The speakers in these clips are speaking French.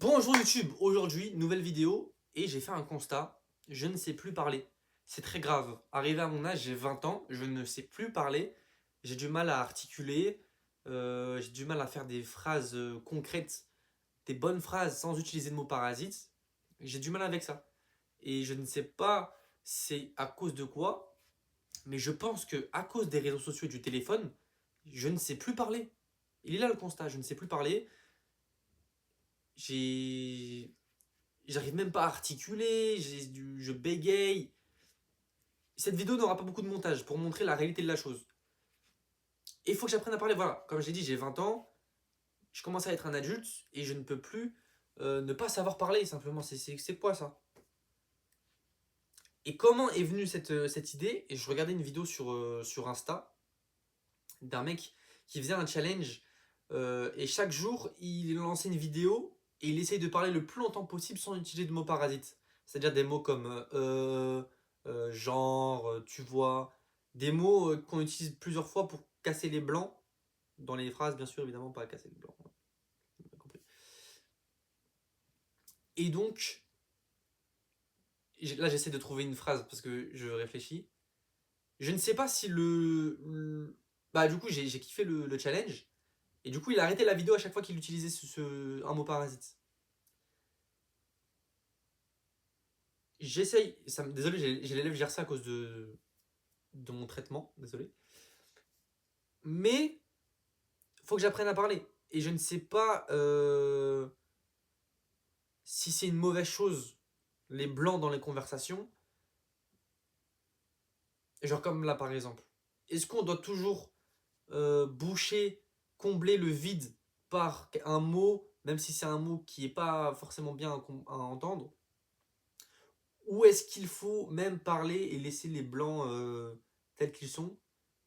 Bonjour YouTube, aujourd'hui nouvelle vidéo et j'ai fait un constat, je ne sais plus parler. C'est très grave, arrivé à mon âge, j'ai 20 ans, je ne sais plus parler, j'ai du mal à articuler, j'ai du mal à faire des phrases concrètes, des bonnes phrases sans utiliser de mots parasites, j'ai du mal avec ça. Et je ne sais pas c'est à cause de quoi, mais je pense que à cause des réseaux sociaux et du téléphone, je ne sais plus parler. Il est là le constat, je ne sais plus parler, j'ai j'arrive même pas à articuler, je bégaye. Cette vidéo n'aura pas beaucoup de montage pour montrer la réalité de la chose. Et il faut que j'apprenne à parler. Voilà, comme j'ai dit, j'ai 20 ans, je commence à être un adulte et je ne peux plus ne pas savoir parler simplement. C'est quoi ça? Et comment est venue cette idée? Et je regardais une vidéo sur Insta d'un mec qui faisait un challenge et chaque jour il lançait une vidéo et il essayait de parler le plus longtemps possible sans utiliser de mots parasites. C'est-à-dire des mots comme genre, tu vois, des mots qu'on utilise plusieurs fois pour casser les blancs dans les phrases, bien sûr, évidemment, pas casser les blancs. On a compris. Et donc, là j'essaie de trouver une phrase parce que je réfléchis. Je ne sais pas si bah, du coup, j'ai kiffé le challenge. Et du coup, il a arrêté la vidéo à chaque fois qu'il utilisait un mot parasite. J'essaye, désolé, j'ai les lèvres gercées à cause de mon traitement, désolé. Mais faut que j'apprenne à parler. Et je ne sais pas si c'est une mauvaise chose, les blancs dans les conversations. Genre comme là par exemple. Est-ce qu'on doit toujours boucher, combler le vide par un mot, même si c'est un mot qui n'est pas forcément bien à entendre? Ou est-ce qu'il faut même parler et laisser les blancs tels qu'ils sont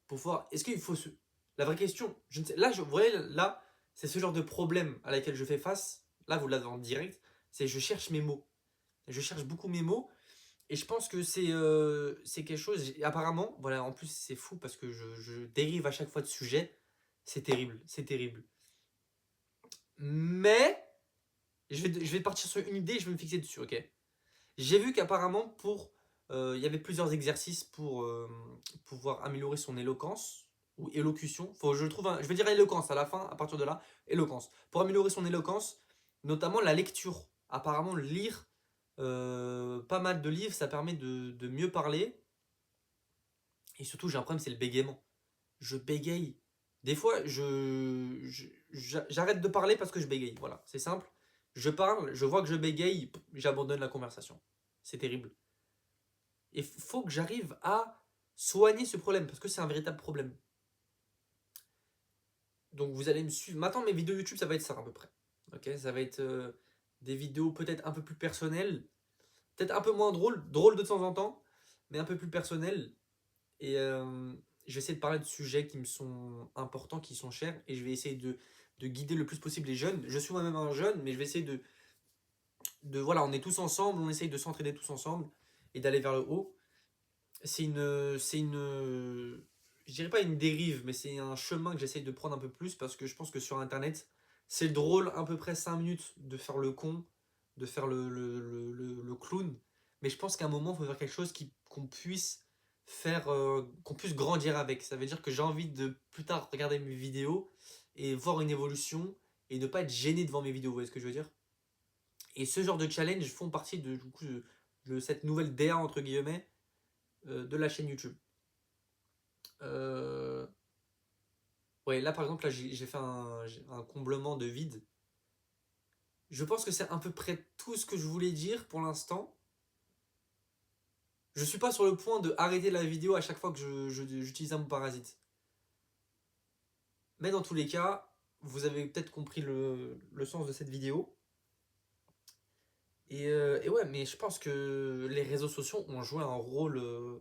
pour voir. Est-ce qu'il faut se. La vraie question, je ne sais. Là, vous voyez, là, c'est ce genre de problème à laquelle je fais face. Là, vous l'avez en direct. C'est je cherche mes mots. Je cherche beaucoup mes mots. Et je pense que c'est quelque chose. Apparemment, voilà, en plus, c'est fou parce que je dérive à chaque fois de sujet. C'est terrible. C'est terrible. Mais je vais partir sur une idée et je vais me fixer dessus, ok? J'ai vu qu'apparemment, il y avait plusieurs exercices pour pouvoir améliorer son éloquence ou élocution. Je vais dire éloquence à la fin, à partir de là, éloquence. Pour améliorer son éloquence, notamment la lecture. Apparemment, lire pas mal de livres, ça permet de mieux parler. Et surtout, j'ai un problème, c'est le bégaiement. Je bégaye. Des fois, j'arrête de parler parce que je bégaye. Voilà, c'est simple. Je parle, je vois que je bégaye, j'abandonne la conversation. C'est terrible. Et il faut que j'arrive à soigner ce problème parce que c'est un véritable problème. Donc vous allez me suivre. Maintenant, mes vidéos YouTube, ça va être ça à peu près. Ok, ça va être des vidéos peut-être un peu plus personnelles, peut-être un peu moins drôles de temps en temps, mais un peu plus personnelles. Et je vais essayer de parler de sujets qui me sont importants, qui sont chers, et je vais essayer de guider le plus possible les jeunes. Je suis moi-même un jeune, mais je vais essayer voilà, on est tous ensemble, on essaye de s'entraider tous ensemble et d'aller vers le haut. Je dirais pas une dérive, mais c'est un chemin que j'essaye de prendre un peu plus parce que je pense que sur internet, c'est drôle à peu près 5 minutes de faire le con, de faire le clown, mais je pense qu'à un moment, il faut faire quelque chose qu'on puisse faire, qu'on puisse grandir avec. Ça veut dire que j'ai envie de plus tard regarder mes vidéos et voir une évolution et ne pas être gêné devant mes vidéos, vous voyez ce que je veux dire? Et ce genre de challenge font partie du coup, de cette nouvelle DA entre guillemets de la chaîne YouTube. Euh, ouais, là par exemple, là, j'ai fait un comblement de vide. Je pense que c'est à peu près tout ce que je voulais dire pour l'instant. Je suis pas sur le point de arrêter la vidéo à chaque fois que j'utilise un mot parasite. Mais dans tous les cas, vous avez peut-être compris le sens de cette vidéo. Et ouais, mais je pense que les réseaux sociaux ont joué un rôle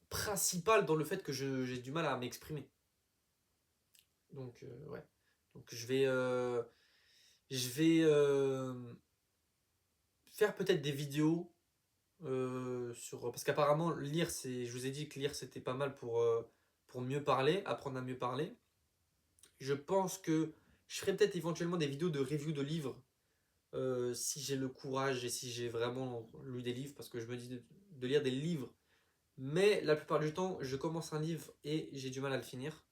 principal dans le fait que j'ai du mal à m'exprimer. Donc, ouais. Donc, je vais faire peut-être des vidéos parce qu'apparemment lire je vous ai dit que lire c'était pas mal pour mieux parler, apprendre à mieux parler. Je pense que Je ferai peut-être éventuellement des vidéos de review de livres si j'ai le courage et si j'ai vraiment lu des livres, parce que je me dis de lire des livres. Mais la plupart du temps, je commence un livre et j'ai du mal à le finir.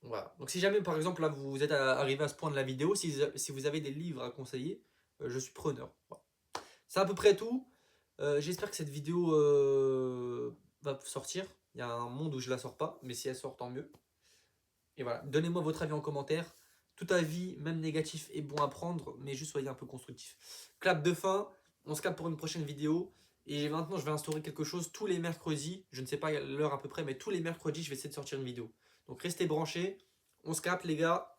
Voilà. Donc si jamais par exemple là vous êtes arrivé à ce point de la vidéo, si vous avez des livres à conseiller, je suis preneur. Voilà. C'est à peu près tout. J'espère que cette vidéo va sortir. Il y a un monde où je la sors pas, mais si elle sort, tant mieux. Et voilà, donnez-moi votre avis en commentaire. Tout avis, même négatif, est bon à prendre, mais juste soyez un peu constructif. Clap de fin, on se capte pour une prochaine vidéo. Et maintenant, je vais instaurer quelque chose tous les mercredis. Je ne sais pas l'heure à peu près, mais tous les mercredis, je vais essayer de sortir une vidéo. Donc restez branchés. On se capte, les gars.